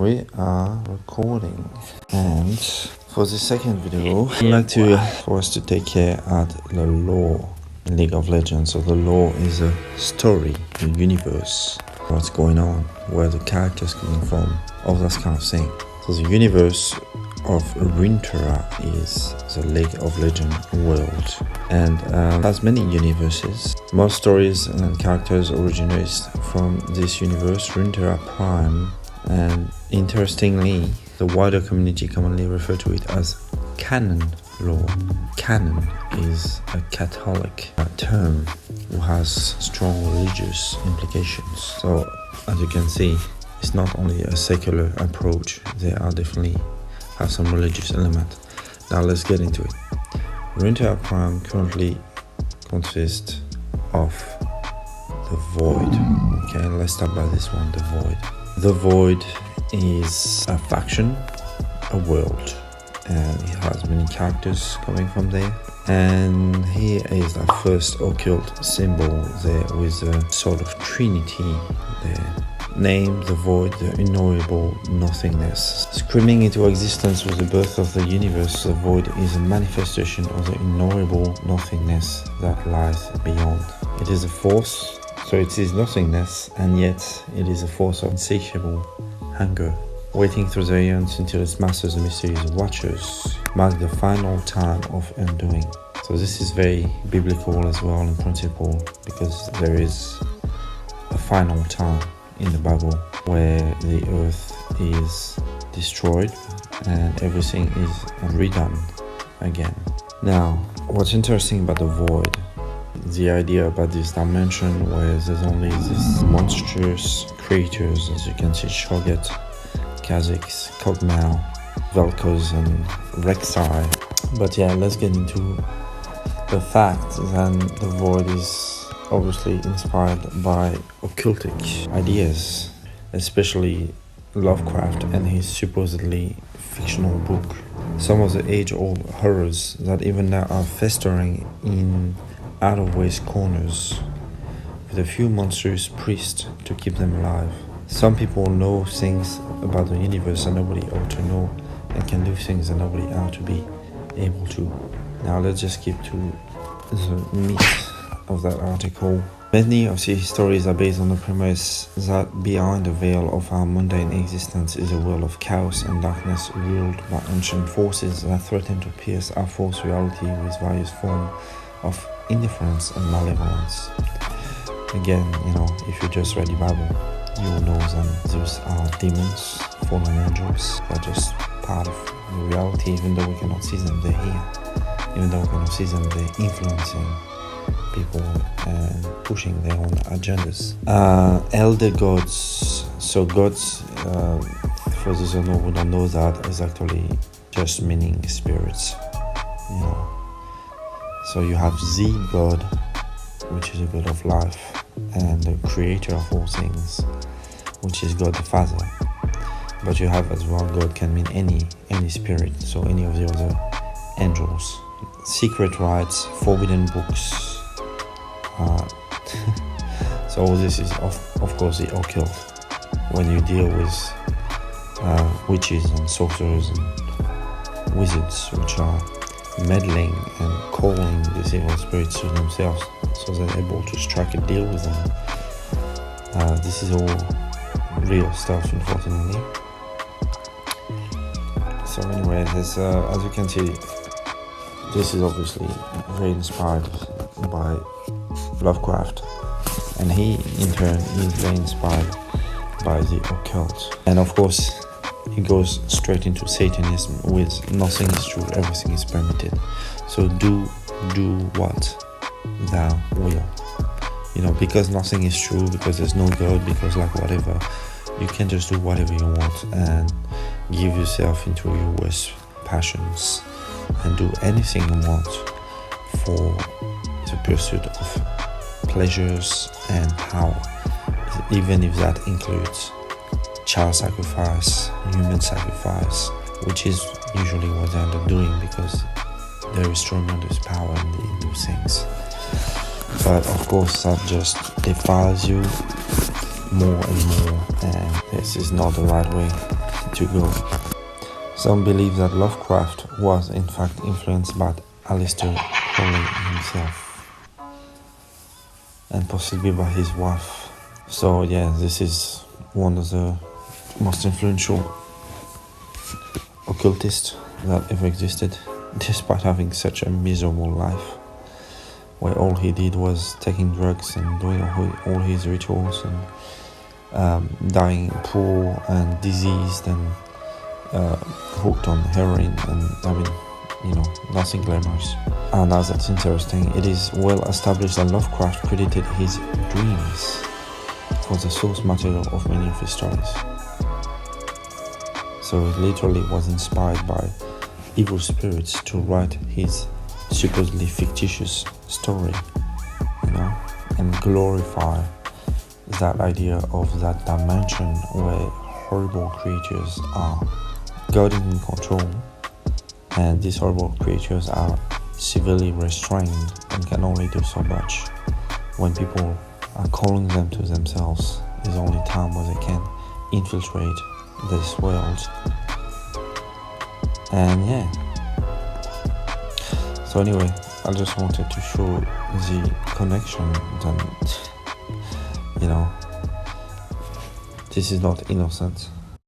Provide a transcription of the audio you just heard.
We are recording, and for the second video I'd like for us to take care at the lore in League of Legends. So the lore is a story, a universe, what's going on, where the characters coming from, all that kind of thing. So the universe of Runeterra is the League of Legends world, and has many universes. Most stories and characters originate from this universe, Runeterra Prime. And interestingly, the wider community commonly refer to it as canon lore. Canon is a Catholic term who has strong religious implications. So as you can see, it's not only a secular approach, they are definitely have some religious element. Now let's get into it. Runeterra Prime currently consists of the Void. Okay, let's start by this one, the Void. The Void is a faction, a world, and it has many characters coming from there. And here is the first occult symbol there with a sort of trinity there. Named the Void, the unknowable nothingness. Screaming into existence with the birth of the universe, the Void is a manifestation of the unknowable nothingness that lies beyond. It is a force. So it is nothingness, and yet it is a force of insatiable hunger, waiting through the aeons until its masters, the mysterious watchers, mark the final time of undoing. So this is very biblical as well in principle, because there is a final time in the Bible where the earth is destroyed and everything is redone again. Now, what's interesting about the Void, the idea about this dimension where there's only these monstrous creatures, as you can see, Shogat, Kha'Zix, Kog'Maw, Vel'Koz and Rek'Sai. But yeah, let's get into the fact that the Void is obviously inspired by occultic ideas, especially Lovecraft and his supposedly fictional book. Some of the age-old horrors that even now are festering in out-of-way corners, with a few monstrous priests to keep them alive. Some people know things about the universe that nobody ought to know, and can do things that nobody ought to be able to. Now let's just keep to the meat of that article. Many of these stories are based on the premise that behind the veil of our mundane existence is a world of chaos and darkness ruled by ancient forces that threaten to pierce our false reality with various forms of indifference and malevolence. Again, if you just read the Bible, you will know that those are demons, fallen angels. They're just part of the reality. Even though we cannot see them, they're here. Even though we cannot see them, they're influencing people and pushing their own agendas. Elder gods. So gods, for those who don't know that, is actually just meaning spirits. So you have the God, which is a God of life, and the creator of all things, which is God the Father. But you have as well, God can mean any spirit, so any of the other angels. Secret rites, forbidden books. So all this is of course the occult. When you deal with witches and sorcerers and wizards, which are meddling and calling these evil spirits to themselves, so they're able to strike a deal with them. This is all real stuff, unfortunately. So anyway, there's, as you can see, this is obviously very inspired by Lovecraft, and he in turn is very inspired by the occult. And of course, he goes straight into Satanism with nothing is true, everything is permitted. So do what thou will. Because nothing is true, because there's no God, because whatever, you can just do whatever you want and give yourself into your worst passions and do anything you want for the pursuit of pleasures and power, even if that includes child sacrifice, human sacrifice, which is usually what they end up doing, because there is tremendous power in those things. But of course that just defiles you more and more, and this is not the right way. to go. Some believe that Lovecraft was in fact influenced by Aleister Crowley himself, and possibly by his wife. So yeah, this is one of the most influential occultists that ever existed, despite having such a miserable life, where all he did was taking drugs and doing all his rituals and dying poor and diseased and hooked on heroin and having, nothing glamorous. And now that's interesting, it is well established that Lovecraft credited his dreams for the source material of many of his stories. So it literally was inspired by evil spirits to write his supposedly fictitious story, and glorify that idea of that dimension where horrible creatures are God in control, and these horrible creatures are severely restrained and can only do so much. When people are calling them to themselves is the only time where they can infiltrate this world. And yeah, so anyway, I just wanted to show the connection that this is not innocent.